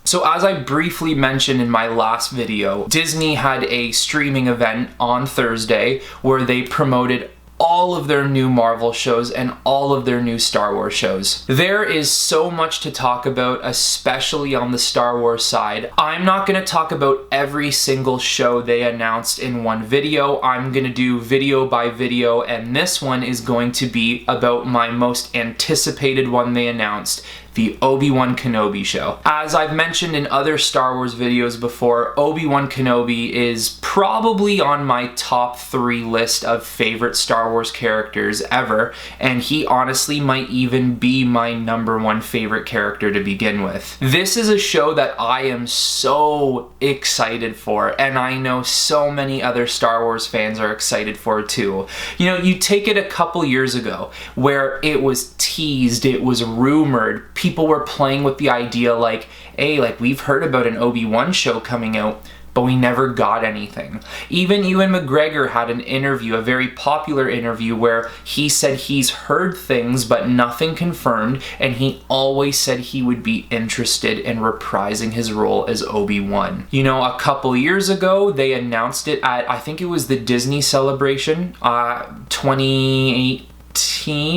So as I briefly mentioned in my last video, Disney had a streaming event on Thursday where they promoted all of their new Marvel shows and all of their new Star Wars shows. There is so much to talk about, especially on the Star Wars side. I'm not going to talk about every single show they announced in one video. I'm going to do video by video, and this one is going to be about my most anticipated one they announced, the Obi-Wan Kenobi show. As I've mentioned in other Star Wars videos before, Obi-Wan Kenobi is probably on my top 3 list of favorite Star Wars characters ever, and he honestly might even be my #1 favorite character to begin with. This is a show that I am so excited for, and I know so many other Star Wars fans are excited for it too. You know, you take it a couple years ago where it was teased, it was rumored, people were playing with the idea like, hey, like we've heard about an Obi-Wan show coming out, but we never got anything. Even Ewan McGregor had an interview, a very popular interview, where he said he's heard things but nothing confirmed, and he always said he would be interested in reprising his role as Obi-Wan. You know, a couple years ago, they announced it at, I think it was the Disney Celebration, 2018.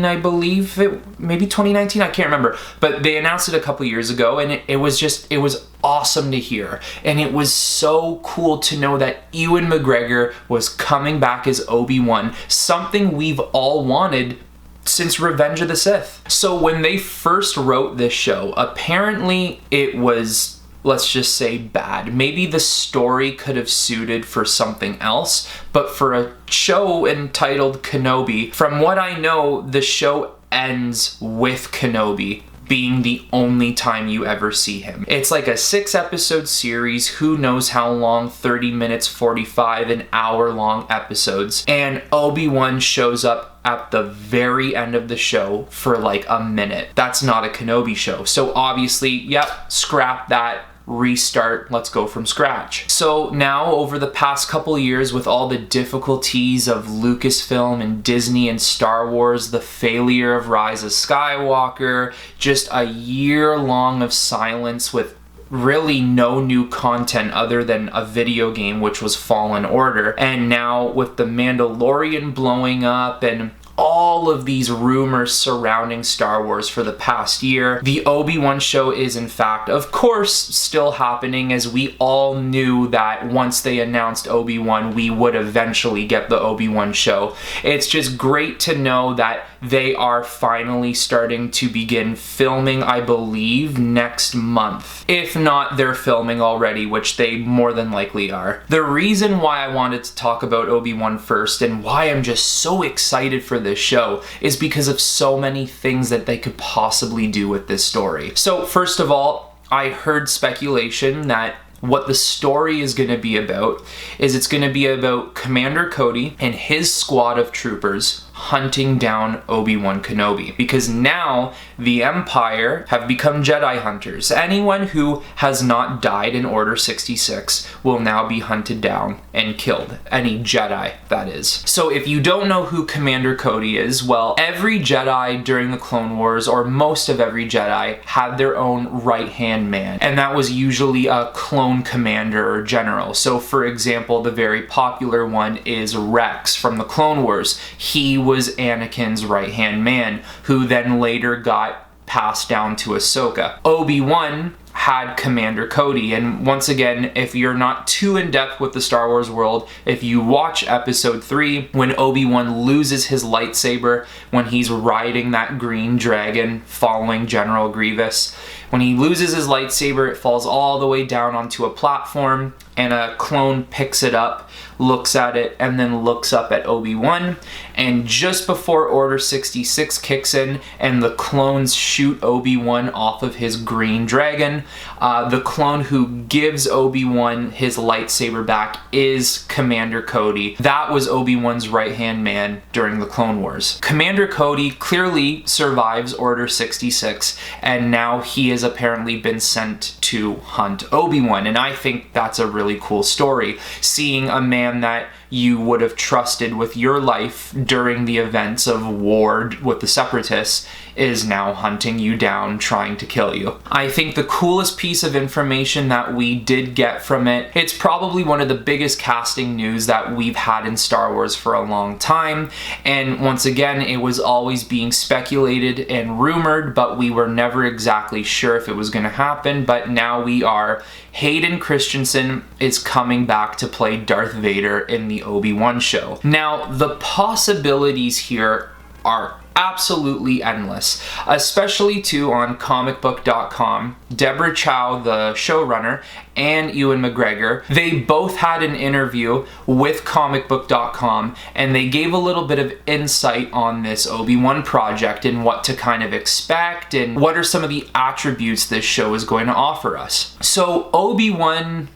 I believe, maybe 2019, I can't remember, but they announced it a couple years ago, and it was awesome to hear, and it was so cool to know that Ewan McGregor was coming back as Obi-Wan, something we've all wanted since Revenge of the Sith. So when they first wrote this show, apparently it was, let's just say, bad. Maybe the story could have suited for something else, but for a show entitled Kenobi, from what I know, the show ends with Kenobi being the only time you ever see him. It's like a 6-episode series, who knows how long, 30 minutes, 45, an hour long episodes, and Obi-Wan shows up at the very end of the show for like a minute. That's not a Kenobi show. So obviously, yep, scrap that, restart, let's go from scratch. So now, over the past couple years, with all the difficulties of Lucasfilm and Disney and Star Wars, the failure of Rise of Skywalker, just a year long of silence with really no new content other than a video game, which was Fallen Order, and now with The Mandalorian blowing up and all of these rumors surrounding Star Wars for the past year, the Obi-Wan show is in fact, of course, still happening, as we all knew that once they announced Obi-Wan, we would eventually get the Obi-Wan show. It's just great to know that they are finally starting to begin filming, I believe, next month. If not, they're filming already, which they more than likely are. The reason why I wanted to talk about Obi-Wan first, and why I'm just so excited for this show, is because of so many things that they could possibly do with this story. So first of all, I heard speculation that what the story is going to be about is it's going to be about Commander Cody and his squad of troopers hunting down Obi-Wan Kenobi, because now the Empire have become Jedi hunters. Anyone who has not died in Order 66 will now be hunted down and killed. Any Jedi, that is. So if you don't know who Commander Cody is, well, every Jedi during the Clone Wars, or most of every Jedi, had their own right-hand man, and that was usually a clone commander or general. So for example, the very popular one is Rex from the Clone Wars. He was Anakin's right-hand man, who then later got passed down to Ahsoka. Obi-Wan had Commander Cody, and once again, if you're not too in-depth with the Star Wars world, if you watch Episode 3, when Obi-Wan loses his lightsaber, when he's riding that green dragon following General Grievous, when he loses his lightsaber, it falls all the way down onto a platform, and a clone picks it up, looks at it, and then looks up at Obi-Wan, and just before Order 66 kicks in and the clones shoot Obi-Wan off of his green dragon, the clone who gives Obi-Wan his lightsaber back is Commander Cody. That was Obi-Wan's right-hand man during the Clone Wars. Commander Cody clearly survives Order 66, and now he has apparently been sent to to hunt Obi-Wan. And I think that's a really cool story. Seeing a man that you would have trusted with your life during the events of war with the Separatists is now hunting you down, trying to kill you. I think the coolest piece of information that we did get from it, it's probably one of the biggest casting news that we've had in Star Wars for a long time. And once again, it was always being speculated and rumored, but we were never exactly sure if it was going to happen. But now we are. Hayden Christensen is coming back to play Darth Vader in the Obi-Wan Show. Now, the possibilities here are absolutely endless, especially too on comicbook.com. Deborah Chow, the showrunner, and Ewan McGregor, they both had an interview with comicbook.com, and they gave a little bit of insight on this Obi-Wan project and what to kind of expect and what are some of the attributes this show is going to offer us. So Ewan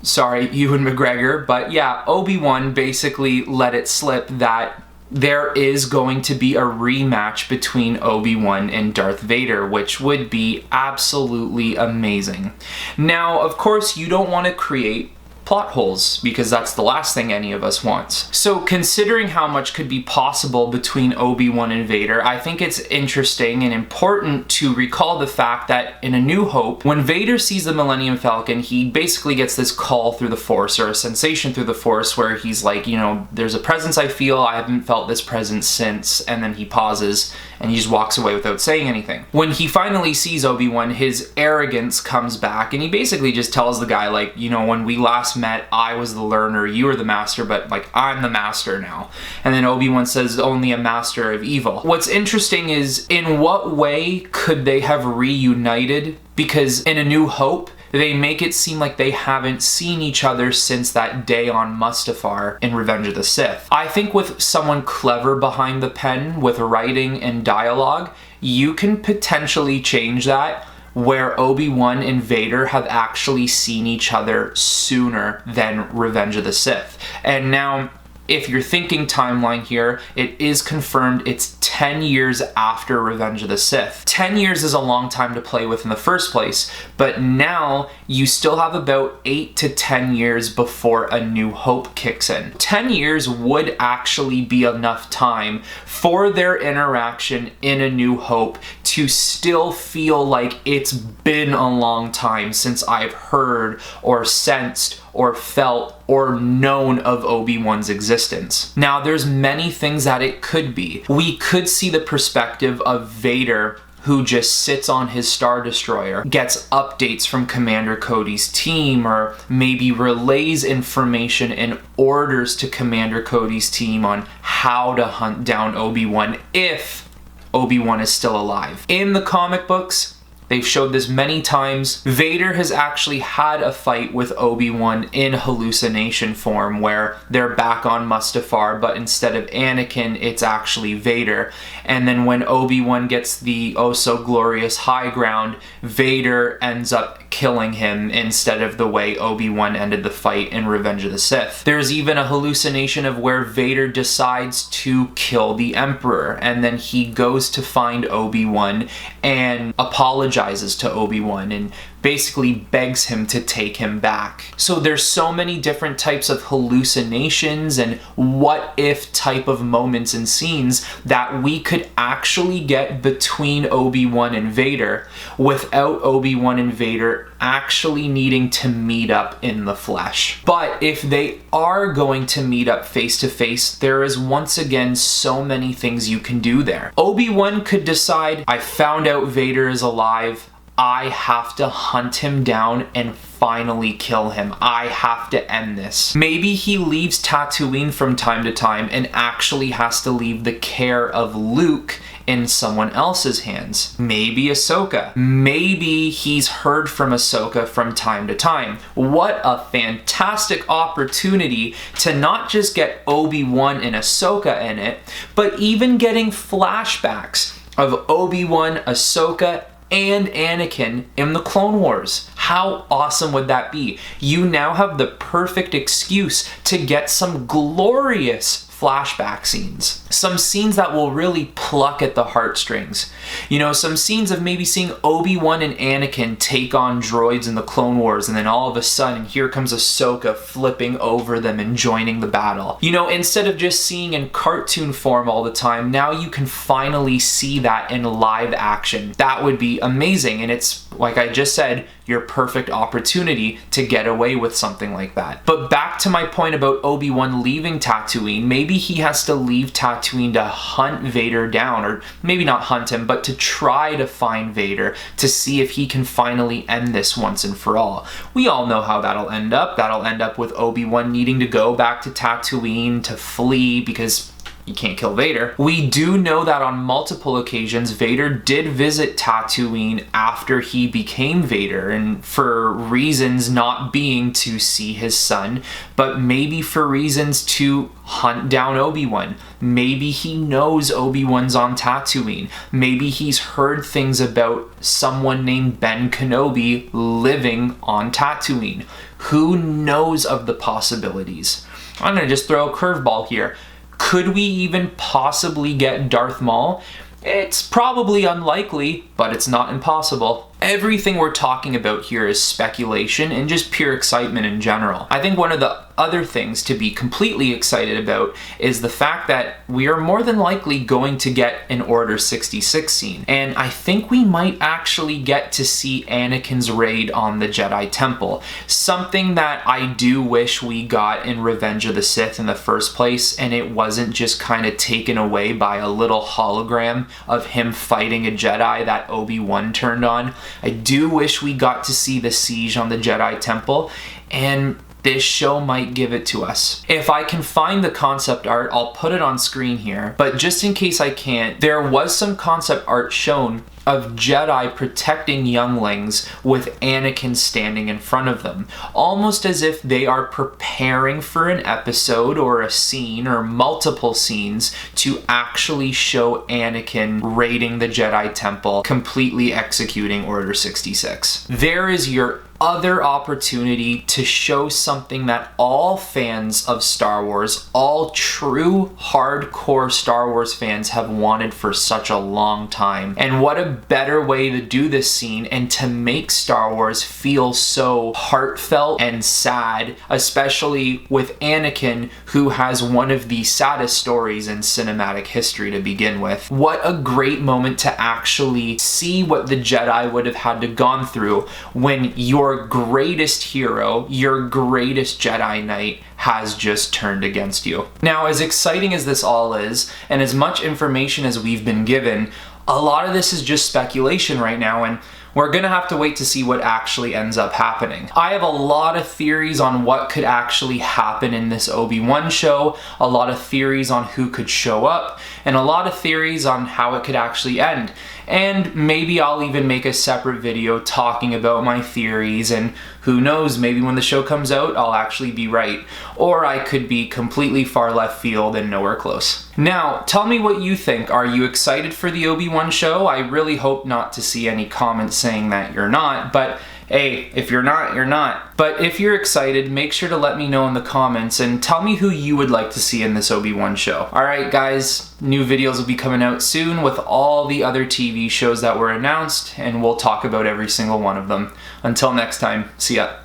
McGregor, but yeah, Obi-Wan basically let it slip that there is going to be a rematch between Obi-Wan and Darth Vader, which would be absolutely amazing. Now, of course, you don't want to create plot holes, because that's the last thing any of us wants. So considering how much could be possible between Obi-Wan and Vader, I think it's interesting and important to recall the fact that in A New Hope, when Vader sees the Millennium Falcon, he basically gets this call through the Force, or a sensation through the Force, where he's like, you know, there's a presence I feel, I haven't felt this presence since, and then he pauses and he just walks away without saying anything. When he finally sees Obi-Wan, his arrogance comes back, and he basically just tells the guy, like, you know, when we last met, I was the learner, you were the master, but like, I'm the master now. And then Obi-Wan says, only a master of evil. What's interesting is, in what way could they have reunited? Because in A New Hope, they make it seem like they haven't seen each other since that day on Mustafar in Revenge of the Sith. I think with someone clever behind the pen, with writing and dialogue, you can potentially change that, where Obi-Wan and Vader have actually seen each other sooner than Revenge of the Sith. And now, if you're thinking timeline here, it is confirmed it's 10 years after Revenge of the Sith. 10 years is a long time to play with in the first place, but now you still have about 8 to 10 years before A New Hope kicks in. 10 years would actually be enough time for their interaction in A New Hope to still feel like it's been a long time since I've heard or sensed or felt or known of Obi-Wan's existence. Now, there's many things that it could be. We could see the perspective of Vader, who just sits on his Star Destroyer, gets updates from Commander Cody's team, or maybe relays information and orders to Commander Cody's team on how to hunt down Obi-Wan if Obi-Wan is still alive. In the comic books, they've showed this many times. Vader has actually had a fight with Obi-Wan in hallucination form, where they're back on Mustafar, but instead of Anakin, it's actually Vader. And then when Obi-Wan gets the oh-so-glorious high ground, Vader ends up killing him instead of the way Obi-Wan ended the fight in Revenge of the Sith. There's even a hallucination of where Vader decides to kill the Emperor, and then he goes to find Obi-Wan and apologizes to Obi-Wan and basically begs him to take him back. So there's so many different types of hallucinations and what if type of moments and scenes that we could actually get between Obi-Wan and Vader without Obi-Wan and Vader actually needing to meet up in the flesh. But if they are going to meet up face to face, there is once again so many things you can do there. Obi-Wan could decide, I found out Vader is alive, I have to hunt him down and finally kill him. I have to end this. Maybe he leaves Tatooine from time to time and actually has to leave the care of Luke in someone else's hands. Maybe Ahsoka. Maybe he's heard from Ahsoka from time to time. What a fantastic opportunity to not just get Obi-Wan and Ahsoka in it, but even getting flashbacks of Obi-Wan, Ahsoka, and Anakin in the Clone Wars. How awesome would that be? You now have the perfect excuse to get some glorious flashback scenes. Some scenes that will really pluck at the heartstrings. You know, some scenes of maybe seeing Obi-Wan and Anakin take on droids in the Clone Wars, and then all of a sudden here comes Ahsoka flipping over them and joining the battle. You know, instead of just seeing in cartoon form all the time, now you can finally see that in live action. That would be amazing, and it's, like I just said, your perfect opportunity to get away with something like that. But back to my point about Obi-Wan leaving Tatooine, maybe he has to leave Tatooine to hunt Vader down, or maybe not hunt him, but to try to find Vader to see if he can finally end this once and for all. We all know how that'll end up. That'll end up with Obi-Wan needing to go back to Tatooine to flee because you can't kill Vader. We do know that on multiple occasions, Vader did visit Tatooine after he became Vader, and for reasons not being to see his son, but maybe for reasons to hunt down Obi-Wan. Maybe he knows Obi-Wan's on Tatooine. Maybe he's heard things about someone named Ben Kenobi living on Tatooine. Who knows of the possibilities? I'm gonna just throw a curveball here. Could we even possibly get Darth Maul? It's probably unlikely, but it's not impossible. Everything we're talking about here is speculation and just pure excitement in general. I think one of the other things to be completely excited about is the fact that we are more than likely going to get an Order 66 scene. And I think we might actually get to see Anakin's raid on the Jedi Temple. Something that I do wish we got in Revenge of the Sith in the first place, and it wasn't just kind of taken away by a little hologram of him fighting a Jedi that Obi-Wan turned on. I do wish we got to see the siege on the Jedi Temple, and this show might give it to us. If I can find the concept art, I'll put it on screen here, but just in case I can't, there was some concept art shown of Jedi protecting younglings with Anakin standing in front of them, almost as if they are preparing for an episode or a scene or multiple scenes to actually show Anakin raiding the Jedi Temple, completely executing Order 66. There is your other opportunity to show something that all fans of Star Wars, all true hardcore Star Wars fans have wanted for such a long time. And what a better way to do this scene and to make Star Wars feel so heartfelt and sad, especially with Anakin, who has one of the saddest stories in cinematic history to begin with. What a great moment to actually see what the Jedi would have had to gone through when your greatest hero, your greatest Jedi Knight, has just turned against you. Now, as exciting as this all is, and as much information as we've been given, a lot of this is just speculation right now, and we're gonna have to wait to see what actually ends up happening. I have a lot of theories on what could actually happen in this Obi-Wan show, a lot of theories on who could show up, and a lot of theories on how it could actually end. And maybe I'll even make a separate video talking about my theories, and who knows, maybe when the show comes out, I'll actually be right. Or I could be completely far left field and nowhere close. Now, tell me what you think. Are you excited for the Obi-Wan show? I really hope not to see any comments saying that you're not, but hey, if you're not, you're not. But if you're excited, make sure to let me know in the comments and tell me who you would like to see in this Obi-Wan show. Alright guys, new videos will be coming out soon with all the other TV shows that were announced, and we'll talk about every single one of them. Until next time, see ya.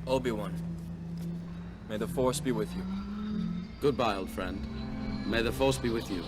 Obi-Wan, may the Force be with you. Goodbye, old friend. May the Force be with you.